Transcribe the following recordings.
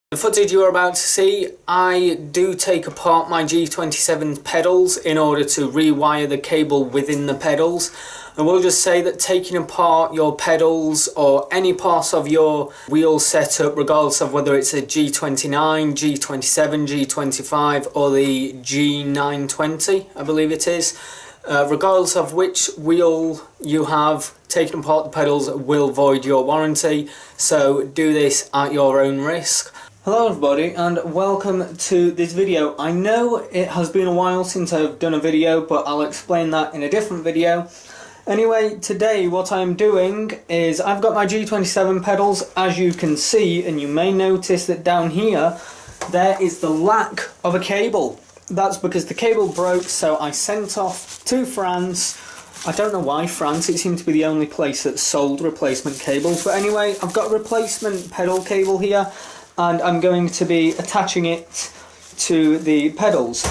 The footage you're about to see, I do take apart my G27's pedals in order to rewire the cable within the pedals. I will just say that taking apart your pedals or any part of your wheel setup, regardless of whether it's a G29, G27, G25 or the G920, I believe it is, regardless of which wheel you have, taking apart the pedals will void your warranty, so do this at your own risk. Hello everybody and welcome to this video. I know it has been a while since I've done a video, but I'll explain that in a different video. Anyway, today what I'm doing is I've got my G27 pedals, as you can see, and you may notice that down here there is the lack of a cable. That's because the cable broke, so I sent off to France. I don't know why France, it seemed to be the only place that sold replacement cables, but anyway, I've got a replacement pedal cable here and I'm going to be attaching it to the pedals.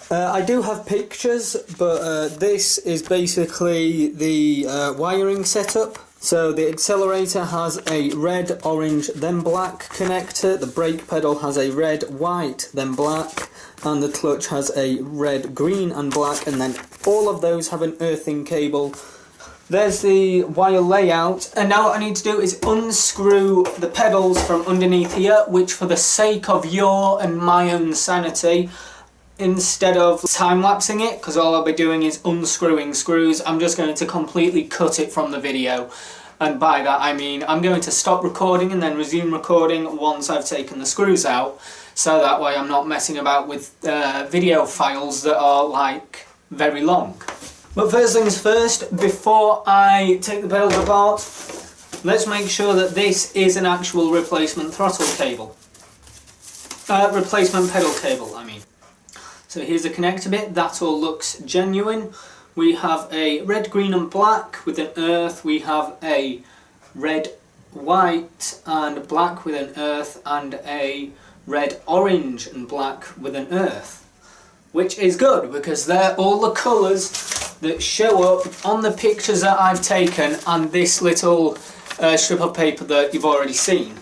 I do have pictures, but this is basically the wiring setup. So the accelerator has a red, orange, then black connector, the brake pedal has a red, white, then black, and the clutch has a red, green and black, and then all of those have an earthing cable. There's the wire layout, and now what I need to do is unscrew the pedals from underneath here, which for the sake of your and my own sanity, instead of time-lapsing it, because all I'll be doing is unscrewing screws, I'm just going to completely cut it from the video. And by that I mean I'm going to stop recording and then resume recording once I've taken the screws out, so that way I'm not messing about with video files that are like very long. But first things first, before I take the pedals apart, let's make sure that this is an actual replacement throttle cable. Replacement pedal cable, I mean. So here's the connector bit, that all looks genuine. We have a red, green and black with an earth. We have a red, white and black with an earth, and a red, orange and black with an earth. Which is good, because they're all the colours that show up on the pictures that I've taken and this little strip of paper that you've already seen.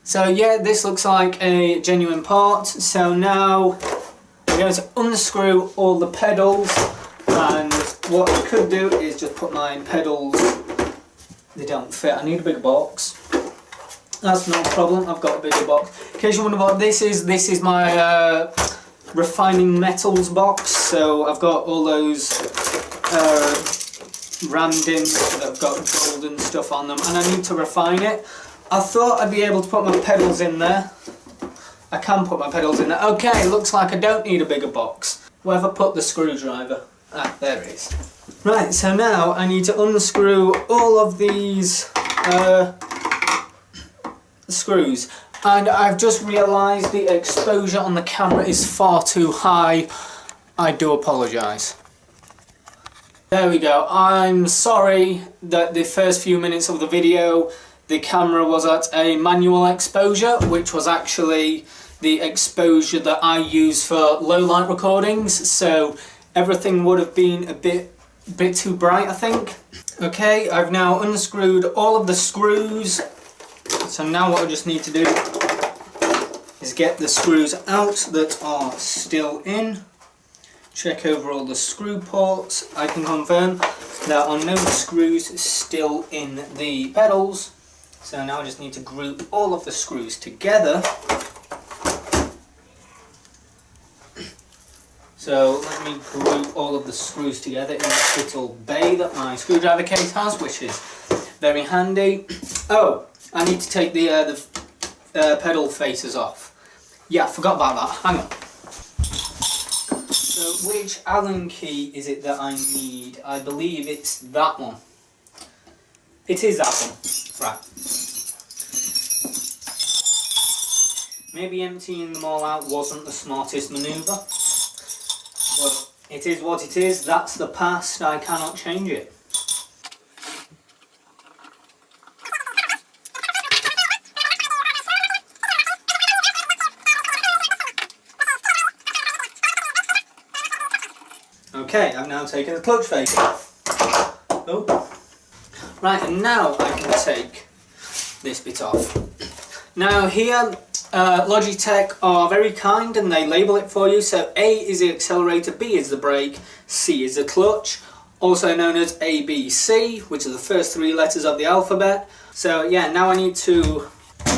So yeah, this looks like a genuine part. So now I'm going to unscrew all the pedals, and what I could do is just put my pedals, they don't fit, I need a bigger box. That's no problem, I've got a bigger box. In case you wonder what this is my refining metals box. So I've got all those rammed in that have got gold and stuff on them, and I need to refine it. I thought I'd be able to put my pedals in there. I can put my pedals in there. Okay, looks like I don't need a bigger box. Where have I put the screwdriver? Ah, there it is. Right, so now I need to unscrew all of these screws. And I've just realised the exposure on the camera is far too high. I do apologise. There we go. I'm sorry that the first few minutes of the video the camera was at a manual exposure, which was actually the exposure that I use for low light recordings, so everything would have been a bit too bright, I think. Okay, I've now unscrewed all of the screws. So now what I just need to do is get the screws out that are still in. Check over all the screw ports. I can confirm there are no screws still in the pedals. So now I just need to group all of the screws together. So let me group all of the screws together in this little bay that my screwdriver case has, which is very handy. Oh, I need to take the pedal faces off. Yeah, I forgot about that. Hang on. So which Allen key is it that I need? I believe it's that one. It is that one. Right. Maybe emptying them all out wasn't the smartest manoeuvre. But it is what it is. That's the past. I cannot change it. Okay, I've now taken the clutch face off. Oh. Right, and now I can take this bit off. Now here Logitech are very kind and they label it for you. So A is the accelerator, B is the brake, C is the clutch, also known as ABC, which are the first 3 letters of the alphabet. So yeah, now I need to,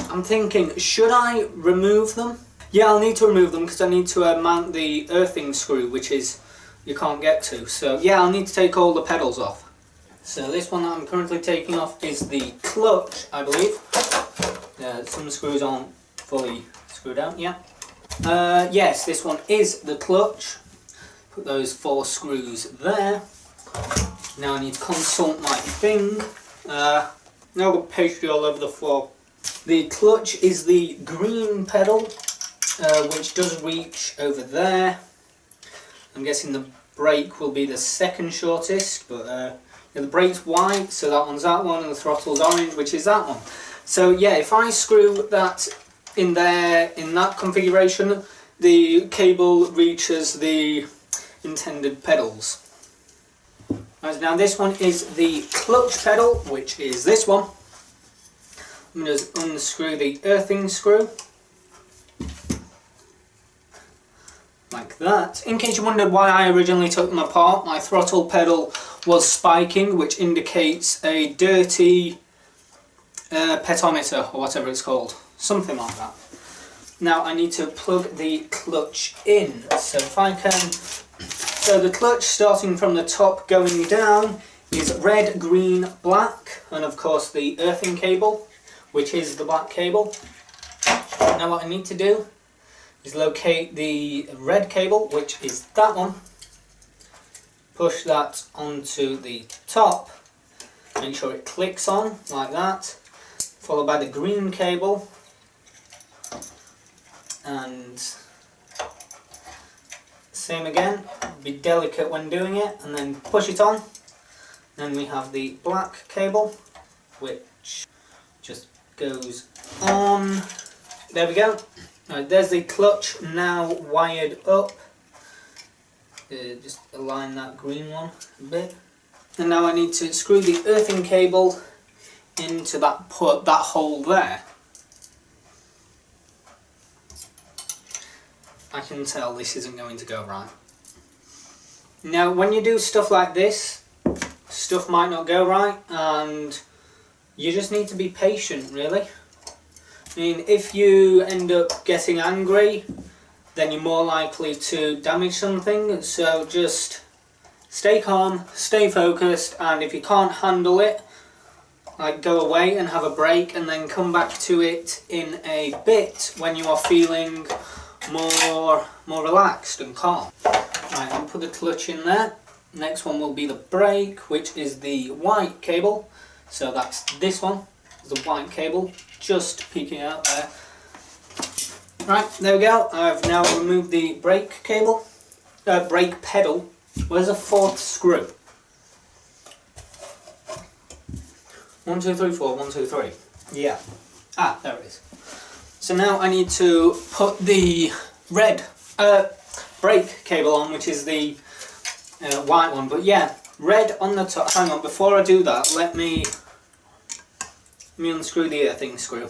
I'm thinking, should I remove them? Yeah, I'll need to remove them because I need to mount the earthing screw, which is, you can't get to. So yeah, I'll need to take all the pedals off. So this one that I'm currently taking off is the clutch, I believe. Some screws aren't fully screwed out yet. Yes, this one is the clutch. Put those 4 screws there. Now I need to consult my thing. Now I've got pastry all over the floor. The clutch is the green pedal, which does reach over there. I'm guessing the brake will be the second shortest, but yeah, the brake's white, so that one's that one, and the throttle's orange, which is that one. So yeah, if I screw that in there, in that configuration, the cable reaches the intended pedals. Right, now this one is the clutch pedal, which is this one. I'm going to unscrew the earthing screw. Like that. In case you wondered why I originally took them apart, my throttle pedal was spiking, which indicates a dirty potentiometer, or whatever it's called. Something like that. Now I need to plug the clutch in. So if I can... So the clutch, starting from the top going down, is red, green, black, and of course the earthing cable, which is the black cable. Now what I need to do is locate the red cable, which is that one. Push that onto the top, make sure it clicks on like that, followed by the green cable, and same again, be delicate when doing it, and then push it on. Then we have the black cable, which just goes on. There we go. Right, there's the clutch now wired up. Just align that green one a bit. And now I need to screw the earthing cable into that hole there. I can tell this isn't going to go right. Now when you do stuff like this, stuff might not go right, and you just need to be patient, really. I mean, if you end up getting angry, then you're more likely to damage something, so just stay calm, stay focused, and if you can't handle it, like, go away and have a break and then come back to it in a bit when you are feeling more relaxed and calm. Right, I'll put the clutch in there. Next one will be the brake, which is the white cable. So that's this one, the white cable, just peeking out there. Right, there we go. I've now removed the brake cable, brake pedal. Where's the 4th screw? 1, 2, 3, 4, 1, 2, 3. Yeah. Ah, there it is. So now I need to put the red brake cable on, which is the white one. But yeah, red on the top. Hang on, before I do that, let me unscrew the earthing screw.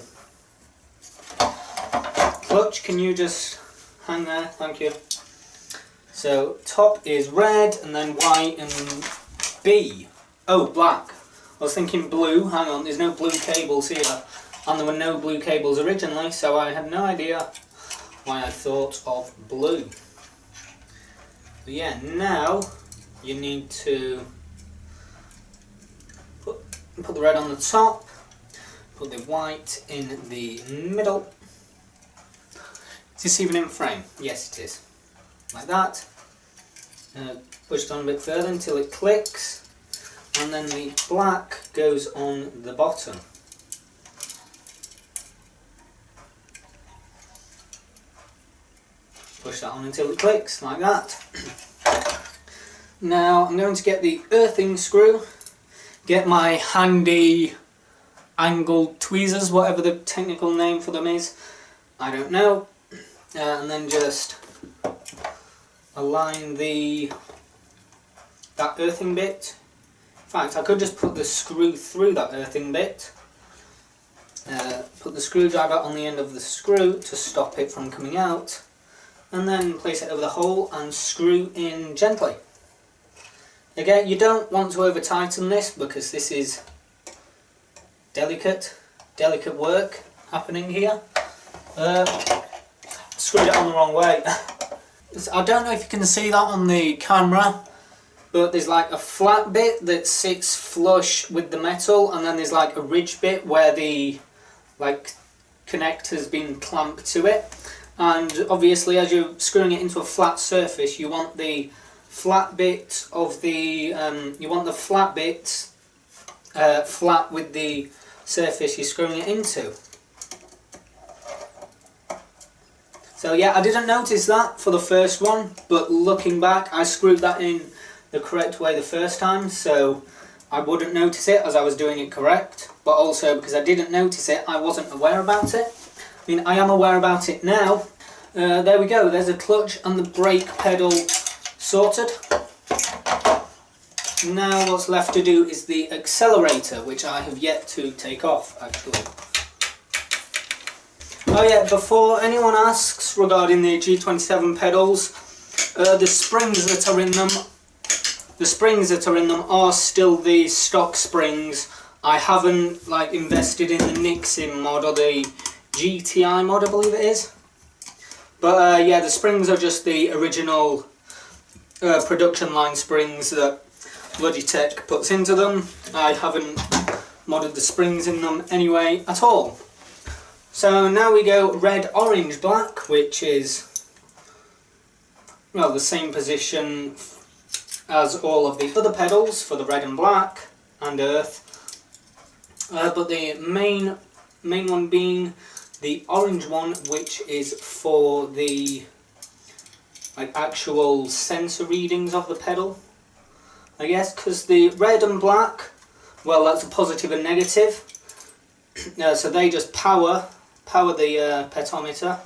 Clutch, can you just hang there? Thank you. So top is red, and then white, and B. Oh, black. I was thinking blue. Hang on, there's no blue cables here. And there were no blue cables originally, so I had no idea why I thought of blue. But yeah, now you need to put the red on the top, put the white in the middle. Is this even in frame? Yes, it is. Like that. Push it on a bit further until it clicks, and then the black goes on the bottom. Push that on until it clicks, like that. Now I'm going to get the earthing screw, get my handy angled tweezers, whatever the technical name for them is, I don't know, and then just align that earthing bit. In fact, I could just put the screw through that earthing bit, Put the screwdriver on the end of the screw to stop it from coming out, and then place it over the hole and screw in gently. Again, you don't want to over tighten this because this is delicate work happening here. Screwed it on the wrong way. I don't know if you can see that on the camera, but there's like a flat bit that sits flush with the metal, and then there's like a ridge bit where the connector's been clamped to it. And obviously, as you're screwing it into a flat surface, you want the flat bit of the flat with the surface you're screwing it into. So yeah, I didn't notice that for the first one, but looking back, I screwed that in the correct way the first time, so I wouldn't notice it as I was doing it correct, but also because I didn't notice it, I wasn't aware about it. I mean, I am aware about it now. There we go, there's a clutch and the brake pedal sorted. Now what's left to do is the accelerator, which I have yet to take off actually. Oh yeah, before anyone asks regarding the G27 pedals, the springs that are in them are still the stock springs. I haven't invested in the Nixon mod or the GTI mod, I believe it is. But yeah, the springs are just the original production line springs that Logitech puts into them. I haven't modded the springs in them anyway at all. So now we go red, orange, black, which is, well, the same position as all of the other pedals for the red and black and earth. But the main one being the orange one, which is for the actual sensor readings of the pedal, I guess, because the red and black, well, that's a positive and negative. So they just power the potentiometer,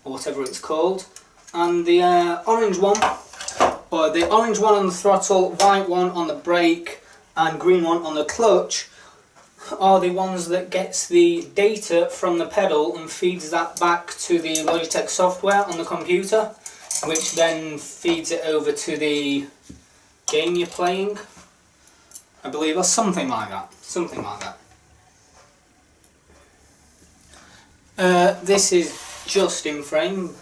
or whatever it's called, and the orange one, or the orange one on the throttle, white one on the brake, and green one on the clutch, are the ones that gets the data from the pedal and feeds that back to the Logitech software on the computer, which then feeds it over to the game you're playing, I believe, or something like that. This is just in frame.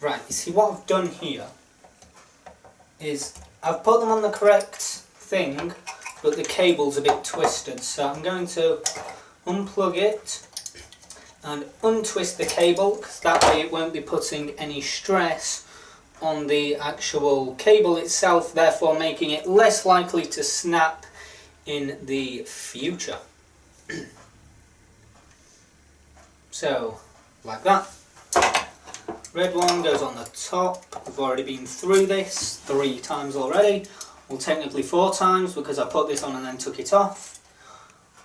Right, you see what I've done here is I've put them on the correct thing, but the cable's a bit twisted, so I'm going to unplug it and untwist the cable, because that way it won't be putting any stress on the actual cable itself, therefore making it less likely to snap in the future. So, like that. Red one goes on the top. We've already been through this 3 times already. Well, technically 4 times because I put this on and then took it off.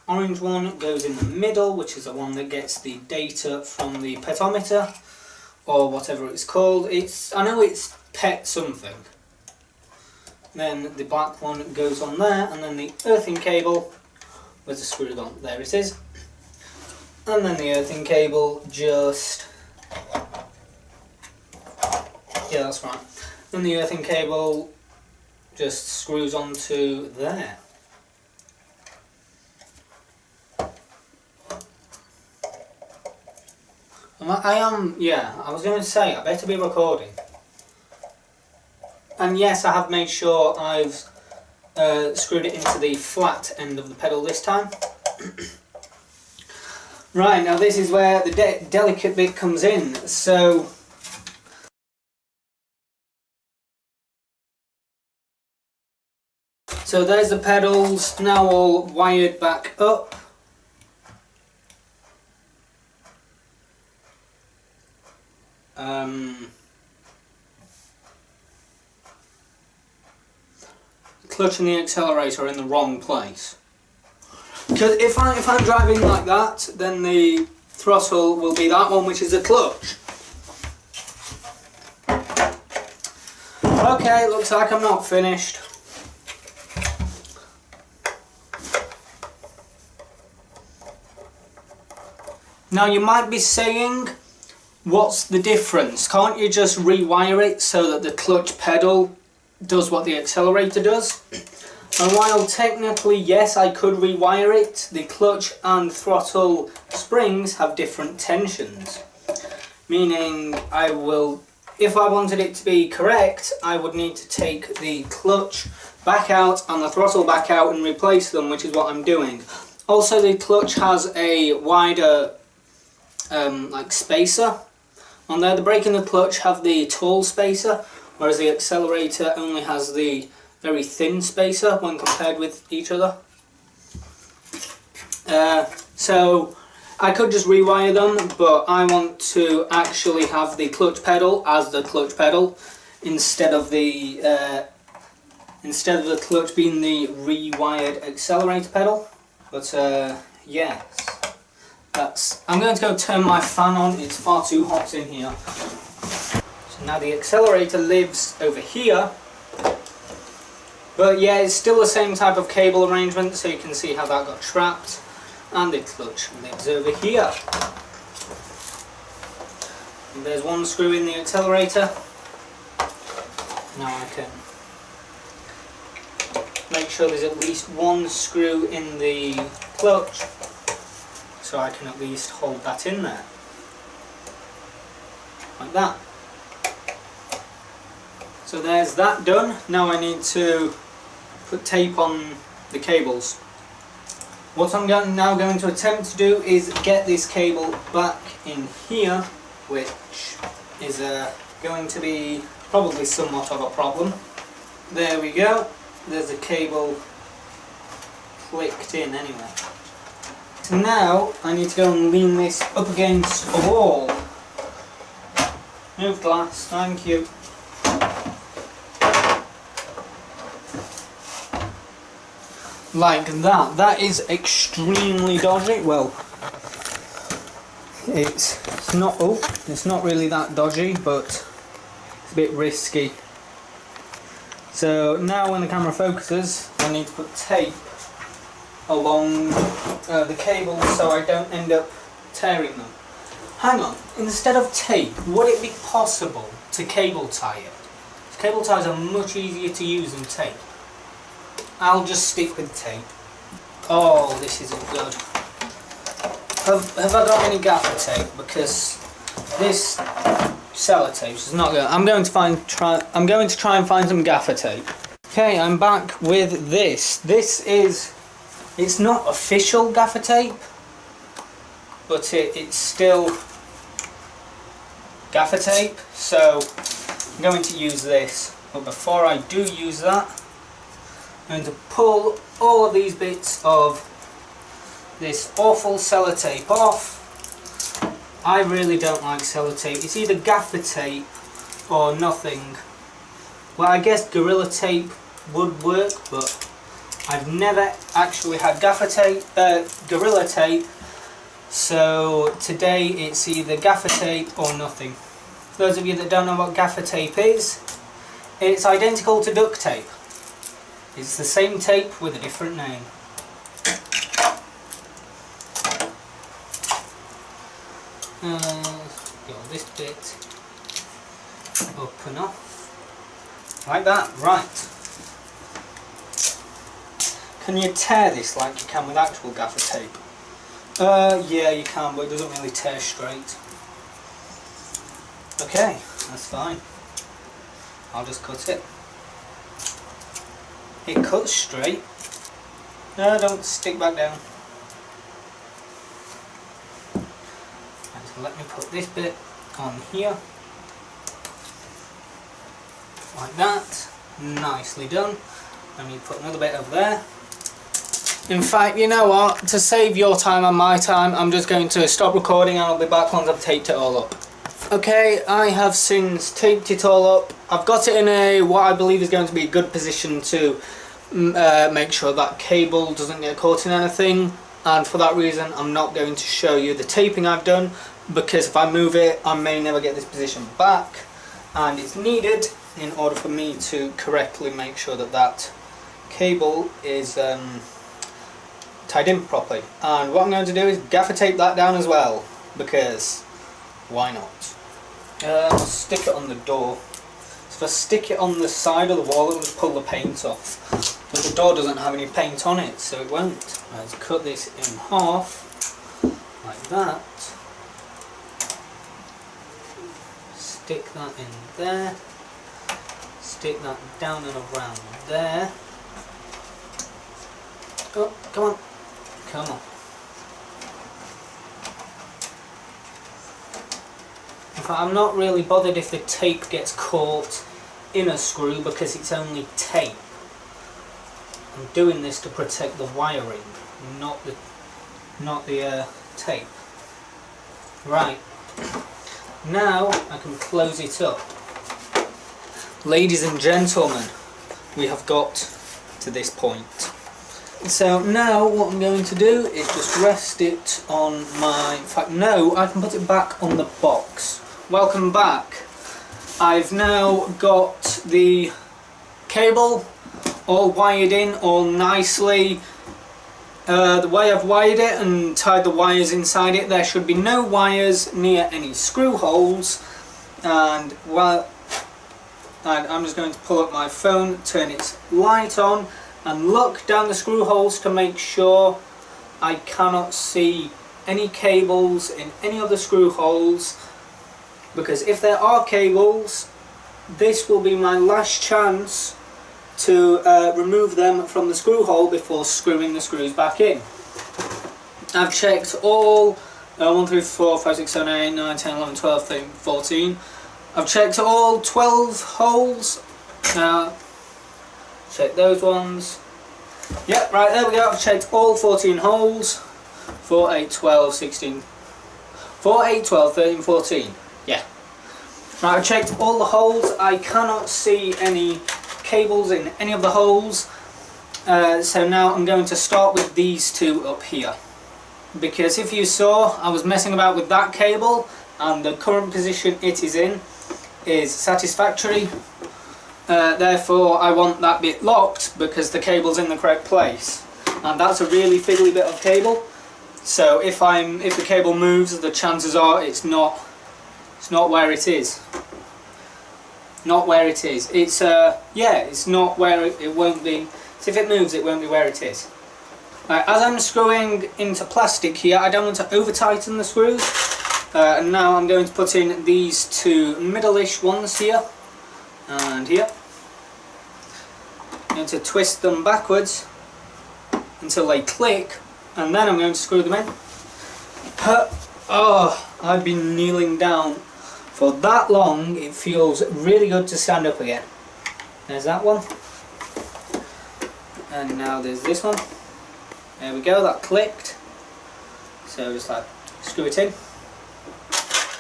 Orange one goes in the middle, which is the one that gets the data from the potentiometer, or whatever it's called. I know it's PET something. Then the black one goes on there, and then the earthing cable, where's the screw gone? There it is. And then the earthing cable just, yeah, that's right. Then the earthing cable just screws onto there. I was going to say, I better be recording. And yes, I have made sure I've screwed it into the flat end of the pedal this time. Right, now this is where the delicate bit comes in. So there's the pedals, now all wired back up. Clutch and the accelerator are in the wrong place. Because if I'm driving like that, then the throttle will be that one, which is the clutch. Okay, Okay, looks like I'm not finished. Now you might be saying, what's the difference? Can't you just rewire it so that the clutch pedal does what the accelerator does? And while technically yes, I could rewire it, the clutch and throttle springs have different tensions. Meaning if I wanted it to be correct, I would need to take the clutch back out and the throttle back out and replace them, which is what I'm doing. Also, the clutch has a wider like spacer on there. The brake and the clutch have the tall spacer, whereas the accelerator only has the very thin spacer when compared with each other. So I could just rewire them, but I want to actually have the clutch pedal as the clutch pedal instead of the clutch being the rewired accelerator pedal. But yes. I'm going to go turn my fan on, it's far too hot in here. So now the accelerator lives over here, but yeah, it's still the same type of cable arrangement, so you can see how that got trapped, and the clutch lives over here. And there's one screw in the accelerator. Now I can make sure there's at least one screw in the clutch, so I can at least hold that in there, like that. So there's that done. Now I need to put tape on the cables. What I'm now going to attempt to do is get this cable back in here, which is going to be probably somewhat of a problem. There we go. There's a cable clicked in anyway. So now I need to go and lean this up against a wall. Move glass, thank you. Like that. That is extremely dodgy. Well, it's not really that dodgy, but it's a bit risky. So now when the camera focuses, I need to put tape along the cables so I don't end up tearing them. Hang on, instead of tape, would it be possible to cable tie it? Cable ties are much easier to use than tape. I'll just stick with tape. Oh, this isn't good. Have I got any gaffer tape? Because this sellotape is not good. I'm going to try and find some gaffer tape. Okay, I'm back with this. It's not official gaffer tape, but it's still gaffer tape, so I'm going to use this. But before I do use that, I'm going to pull all of these bits of this awful sellotape off. I really don't like sellotape. It's either gaffer tape or nothing. Well, I guess Gorilla Tape would work, but I've never actually had Gorilla Tape, so today it's either gaffer tape or nothing. For those of you that don't know what gaffer tape is, it's identical to duct tape. It's the same tape with a different name. Got this bit up and off, like that, right. Can you tear this like you can with actual gaffer tape? Yeah, you can, but it doesn't really tear straight. Okay, that's fine. I'll just cut it. It cuts straight. No, don't stick back down. Right, so let me put this bit on here. Like that. Nicely done. And you put another bit over there. In fact, you know what? To save your time and my time, I'm just going to stop recording and I'll be back once I've taped it all up. Okay, I have since taped it all up. I've got it in what I believe is going to be a good position to make sure that cable doesn't get caught in anything, and for that reason I'm not going to show you the taping I've done, because if I move it I may never get this position back. and it's needed in order for me to correctly make sure that that cable is tied in properly. And what I'm going to do is gaffer tape that down as well, because why not? I'll stick it on the door. So if I stick it on the side of the wall, it'll just pull the paint off. But the door doesn't have any paint on it, so it won't. Let's cut this in half, like that. Stick that in there. Stick that down and around there. Oh, come on. Come on. In fact, I'm not really bothered if the tape gets caught in a screw because it's only tape. I'm doing this to protect the wiring, not the tape. Right. Now I can close it up. Ladies and gentlemen, we have got to this point. So now what I'm going to do is just rest it on my... In fact, no, I can put it back on the box. Welcome back. I've now got the cable all wired in, all nicely. The way I've wired it and tied the wires inside it, there should be no wires near any screw holes. And I'm just going to pull up my phone, turn its light on, and look down the screw holes to make sure I cannot see any cables in any of the screw holes, because if there are cables, this will be my last chance to remove them from the screw hole before screwing the screws back in. I've checked all 1, 3, 4, 5, 6, 7, 8, 9, 10, 11, 12, 13, 14. I've checked all 12 holes. Check those ones. Yep, right, there we go. I've checked all 14 holes. 4, 8, 12, 16. 4, 8, 12, 13, 14. Yeah. Right, I've checked all the holes. I cannot see any cables in any of the holes. So now I'm going to start with these two up here. Because if you saw, I was messing about with that cable, and the current position it is in is satisfactory. Therefore I want that bit locked because the cable's in the correct place, and that's a really fiddly bit of cable. So if the cable moves, the chances are it's not where it is. Not where it is. It's it's not where it won't be. So if it moves, it won't be where it is. Right, as I'm screwing into plastic here, I don't want to over tighten the screws. And now I'm going to put in these two middle-ish ones here and here. I'm going to twist them backwards until they click, and then I'm going to screw them in. Oh, I've been kneeling down for that long, it feels really good to stand up again. There's that one. And now there's this one. There we go, that clicked. So just like screw it in.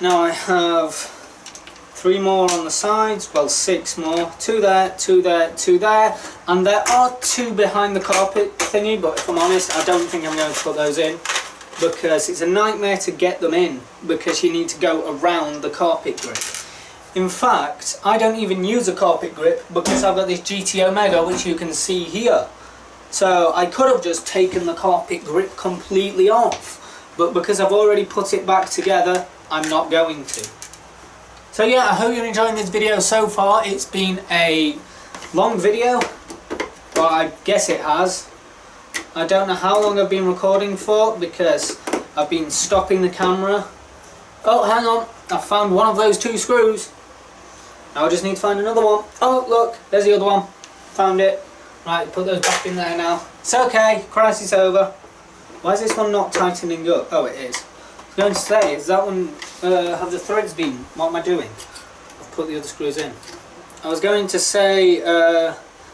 Now I have 3 more on the sides, well 6 more, 2 there, 2 there, 2 there, and there are 2 behind the carpet thingy, but if I'm honest I don't think I'm going to put those in because it's a nightmare to get them in because you need to go around the carpet grip. In fact, I don't even use a carpet grip because I've got this GTOmega which you can see here. So I could have just taken the carpet grip completely off, but because I've already put it back together, I'm not going to. So yeah, I hope you're enjoying this video so far. It's been a long video, well I guess it has. I don't know how long I've been recording for because I've been stopping the camera. Oh, hang on, I found one of those 2 screws. Now I just need to find another one. Oh look, there's the other one. Found it. Right, put those back in there now. It's okay, crisis over. Why is this one not tightening up? Oh, it is. I was going to say, is that one, have the threads been, what am I doing? I've put the other screws in. I was going to say,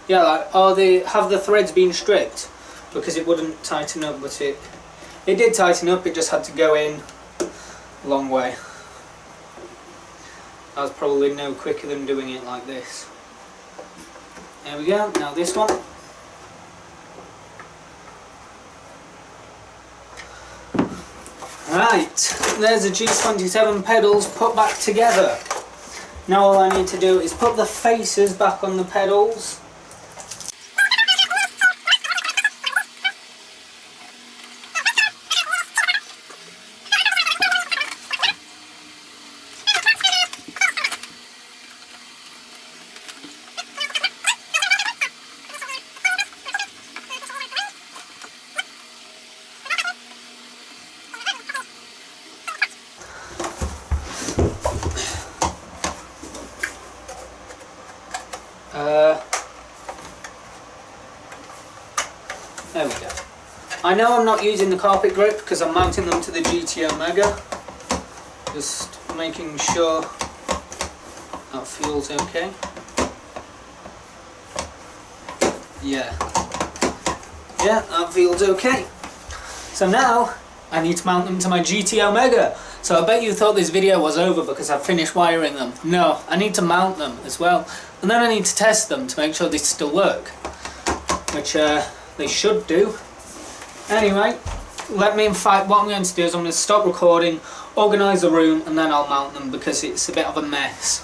yeah, like, have the threads been stripped? Because it wouldn't tighten up, but it did tighten up, it just had to go in a long way. I was probably no quicker than doing it like this. There we go, now this one. Right, there's the G27 pedals put back together. Now all I need to do is put the faces back on the pedals. There we go. I know I'm not using the carpet grip because I'm mounting them to the GTOmega. Just making sure that feels okay. Yeah, that feels okay. So now I need to mount them to my GTOmega. So I bet you thought this video was over because I've finished wiring them. No, I need to mount them as well. And then I need to test them to make sure they still work. Which they should do. Anyway, what I'm going to do is I'm going to stop recording, organise the room, and then I'll mount them because it's a bit of a mess.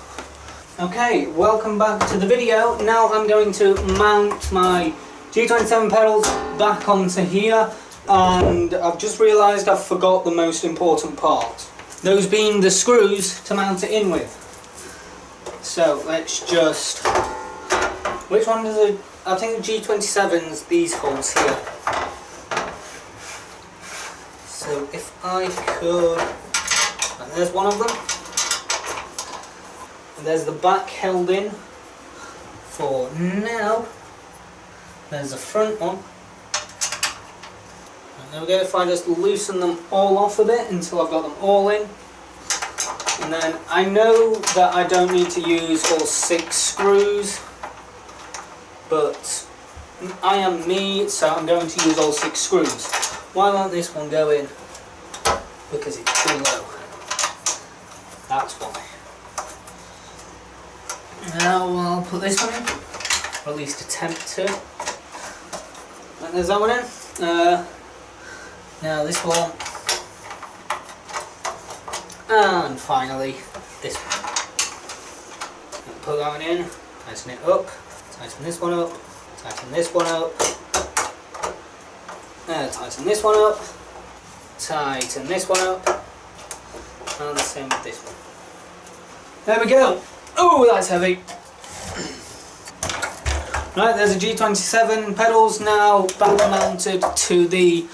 Okay, welcome back to the video. Now I'm going to mount my G27 pedals back onto here, and I've just realised I've forgot the most important part. Those being the screws to mount it in with. So let's just... Which one does it... I think the G27's these holes here. So if I could... And there's one of them. And there's the back held in for now. There's the front one. And there we go, if I just loosen them all off a bit until I've got them all in. And then I know that I don't need to use all 6 screws. But I am me, so I'm going to use all 6 screws. Why won't this one go in? Because it's too low. That's why. Now I'll put this one in, or at least attempt to. And there's that one in. Now this one. And finally this one. Put that one in, tighten it up. Tighten this one up, tighten this one up, tighten this one up, tighten this one up, and the same with this one. There we go. Oh, that's heavy. Right, there's a G27 pedals now back mounted to the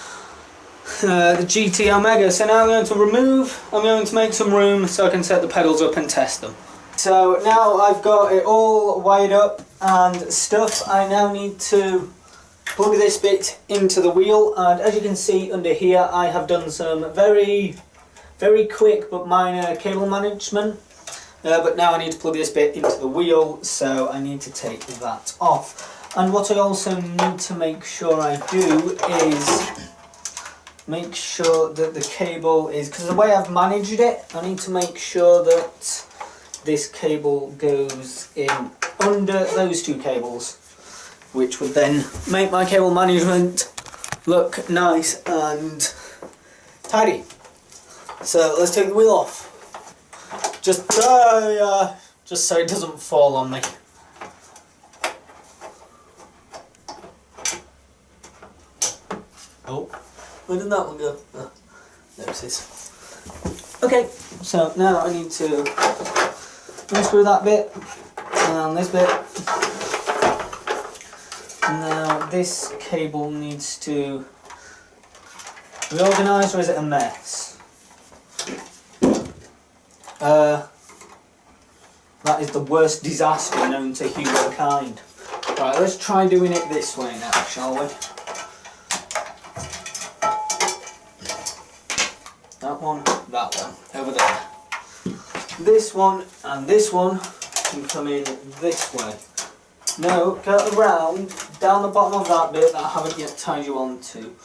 GTOmega. So now I'm going to make some room so I can set the pedals up and test them. So now I've got it all wired up and stuff. I now need to plug this bit into the wheel, and as you can see under here I have done some very quick but minor cable management, but now I need to plug this bit into the wheel, so I need to take that off. And what I also need to make sure I do is make sure that the cable is, because the way I've managed it, I need to make sure that this cable goes in under those 2 cables, which would then make my cable management look nice and tidy. So let's take the wheel off. Just so it doesn't fall on me. Oh, where did that one go? Oh, there it is. Okay, so now I need to unscrew that bit and this bit. Now this cable needs to be organised, or is it a mess? That is the worst disaster known to humankind. Right, let's try doing it this way now, shall we? That one, over there. This one and this one can come in this way. No, go around, down the bottom of that bit that I haven't yet tied you on to.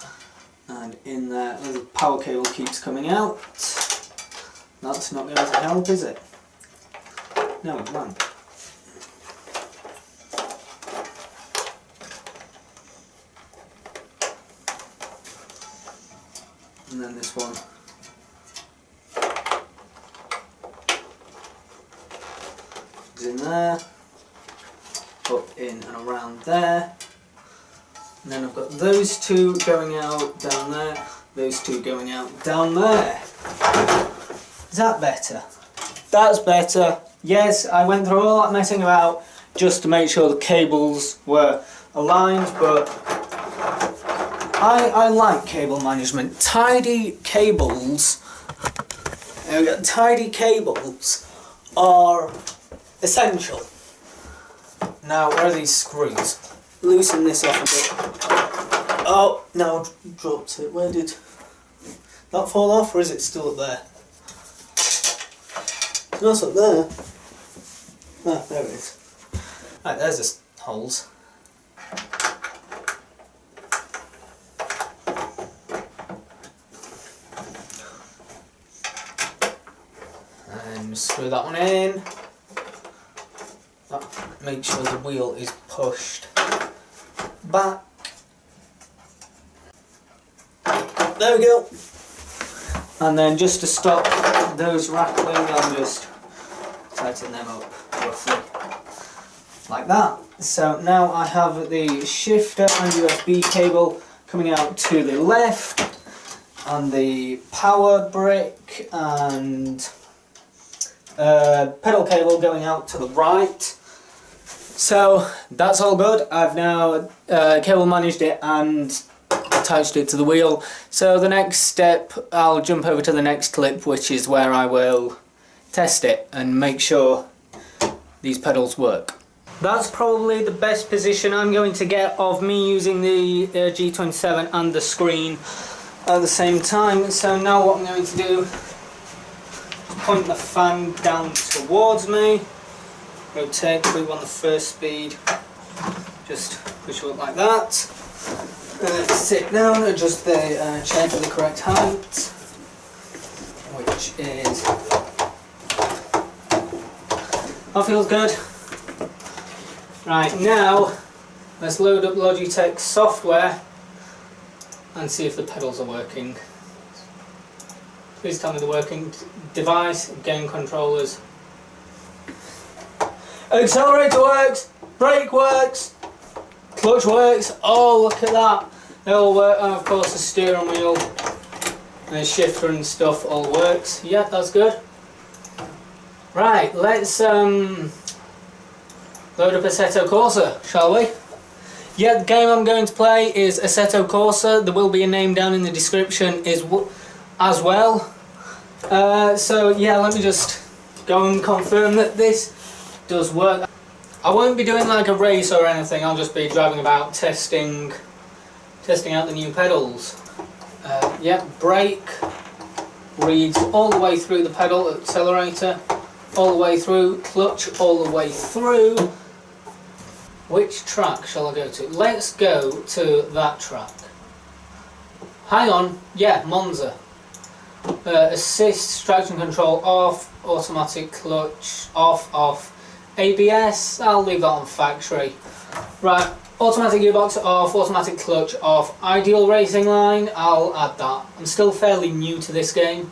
And in there, the power cable keeps coming out. That's not going to help, is it? No, it won't. And then this one. plugs in there, up, in and around there. And then I've got those two going out down there, those two going out down there. Is that better? That's better. Yes, I went through all that messing about just to make sure the cables were aligned, but I like cable management. Tidy cables are essential. Now, where are these screws? Loosen this off a bit. Oh, no, I dropped it. Where did that fall off, or is it still up there? It's not up there. Ah, there it is. Right, there's the holes. And screw that one in. Make sure the wheel is pushed back. There we go. And then just to stop those rattling, I'll just tighten them up roughly like that. So now I have the shifter and USB cable coming out to the left, and the power brick and pedal cable going out to the right. So that's all good. I've now cable managed it and attached it to the wheel. So the next step, I'll jump over to the next clip, which is where I will test it and make sure these pedals work. That's probably the best position I'm going to get of me using the G27 and the screen at the same time. So now what I'm going to do is point the fan down towards me, rotate, move on the first speed, just push it up like that, sit down, adjust the chair to the correct height, which is, that feels good. Right, now let's load up Logitech software and see if the pedals are working. Please tell me they're working. Device, game controllers. Accelerator works, brake works, clutch works. Oh, look at that. They all work. And of course the steering wheel and the shifter and stuff all works. Yeah, that's good. Right, let's load up Assetto Corsa, shall we? Yeah, the game I'm going to play is Assetto Corsa. There will be a name down in the description as well. So yeah, let me just go and confirm that this does work. I won't be doing like a race or anything. I'll just be driving about testing out the new pedals. Yeah, brake reads all the way through the pedal, accelerator all the way through, clutch all the way through. Which track shall I go to? Let's go to that track. Hang on, yeah, Monza. Assist, traction control off, automatic clutch off, ABS, I'll leave that on factory. Right, automatic gearbox off, automatic clutch off, ideal racing line, I'll add that. I'm still fairly new to this game.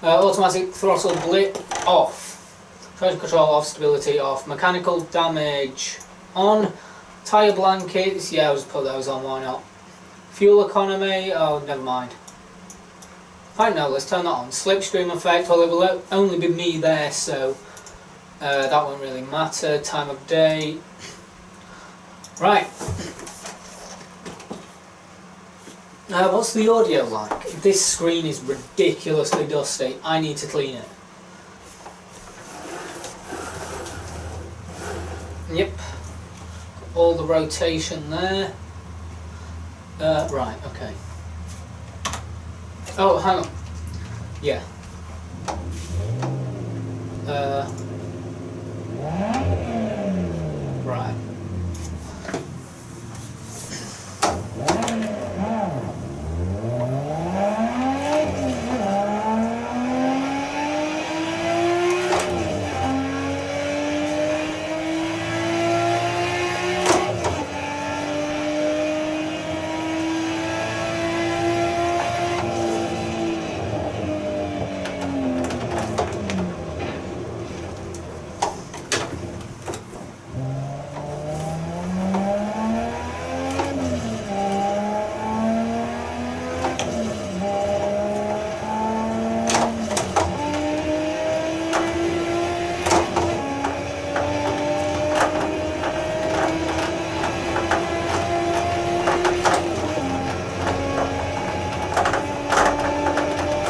Automatic throttle blip off, traction control off, stability off, mechanical damage on, tyre blankets, yeah, I'll just put those on, why not. Fuel economy, oh, never mind. Right, now let's turn that on. Slipstream effect, well, it will only be me there, so that won't really matter. Time of day. Right. What's the audio like? This screen is ridiculously dusty. I need to clean it. Yep. All the rotation there. Right, okay. Oh, hang on. Yeah. Right.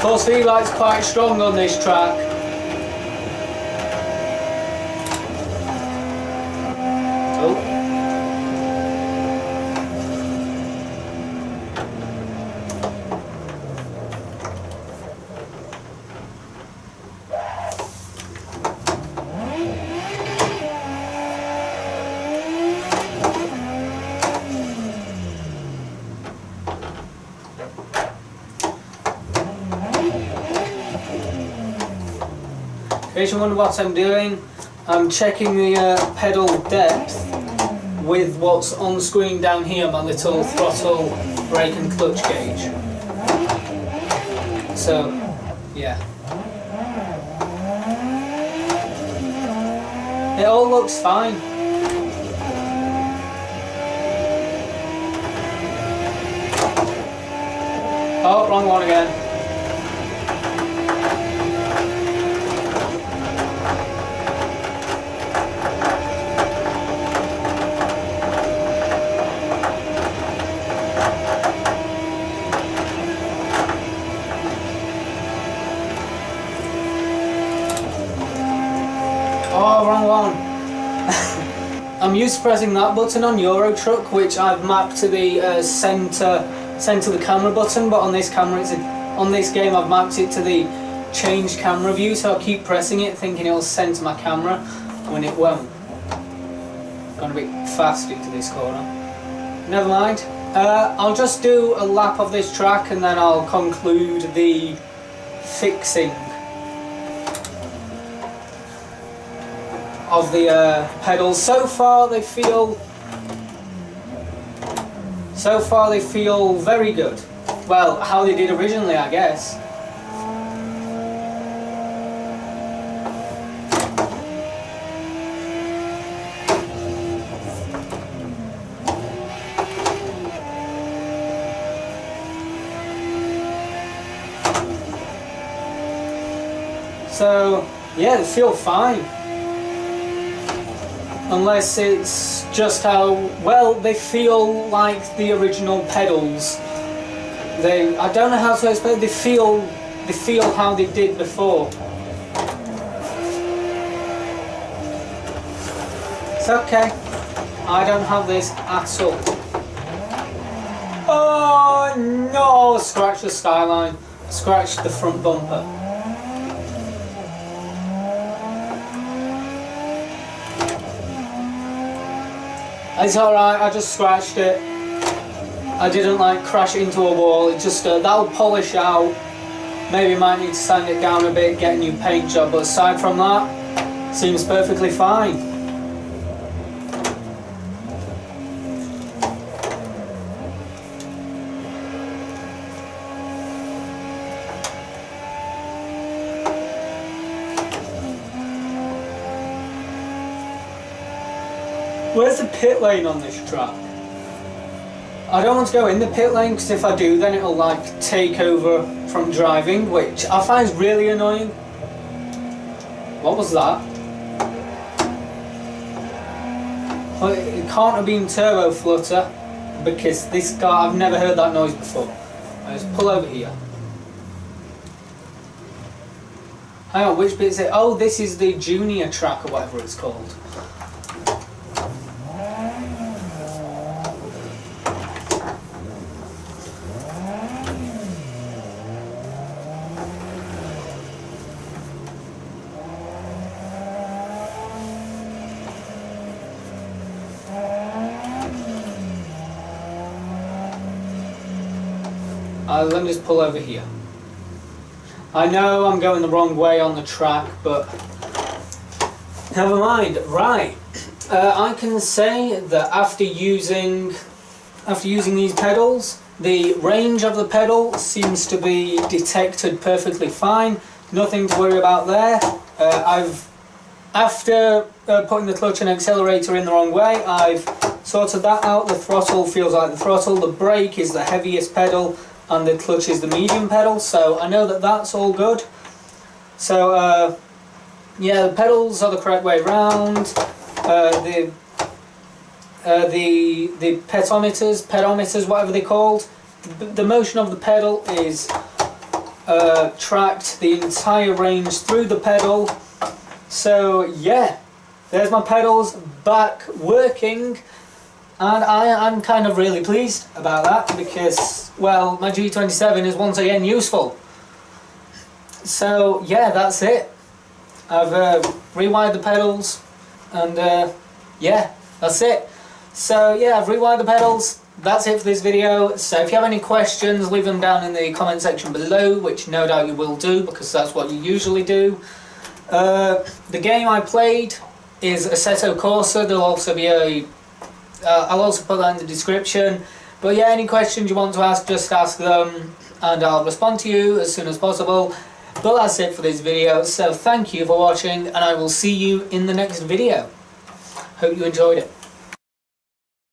Force feedback's quite strong on this track. Oh. In case you wonder what I'm doing, I'm checking the pedal depth with what's unscrewing down here, my little throttle, brake and clutch gauge. So, yeah. It all looks fine. Oh, wrong one again. Oh, wrong one. I'm used to pressing that button on Euro Truck, which I've mapped to the center the camera button, but on this camera, on this game, I've mapped it to the change camera view. So I keep pressing it, thinking it'll center my camera, when it won't. Gone a bit fast into this corner. Never mind. I'll just do a lap of this track, and then I'll conclude the fixing of the pedals. So far they feel very good. Well, how they did originally, I guess. So yeah, they feel fine. Unless it's just how well they feel like the original pedals. I don't know how to explain. They feel how they did before. It's okay. I don't have this at all. Oh no! Scratch the skyline. Scratch the front bumper. It's alright, I just scratched it. I didn't like crash into a wall. It just, that'll polish out. Maybe might need to sand it down a bit, get a new paint job, but aside from that, seems perfectly fine. Where's the pit lane on this track? I don't want to go in the pit lane, because if I do, then it'll like take over from driving, which I find is really annoying. What was that? Well, it can't have been turbo flutter, because this car, I've never heard that noise before. Let's pull over here. Hang on, which bit is it? Oh, this is the junior track or whatever it's called. Let me just pull over here. I know I'm going the wrong way on the track, but never mind. Right, I can say that after using these pedals, the range of the pedal seems to be detected perfectly fine. Nothing to worry about there. After putting the clutch and accelerator in the wrong way, I've sorted that out. The throttle feels like the throttle. The brake is the heaviest pedal, and the clutch is the medium pedal, so I know that that's all good. So yeah, the pedals are the correct way round. The pedometers, whatever they're called, the motion of the pedal is tracked the entire range through the pedal. So yeah, there's my pedals back working, and I'm kind of really pleased about that because, well, my G27 is once again useful. So yeah, that's it. I've rewired the pedals, and yeah, that's it. So yeah, I've rewired the pedals. That's it for this video. So if you have any questions, leave them down in the comment section below, which no doubt you will do because that's what you usually do. The game I played is Assetto Corsa. There'll also be I'll also put that in the description. But yeah, any questions you want to ask, just ask them and I'll respond to you as soon as possible. But that's it for this video. So thank you for watching, and I will see you in the next video. Hope you enjoyed it.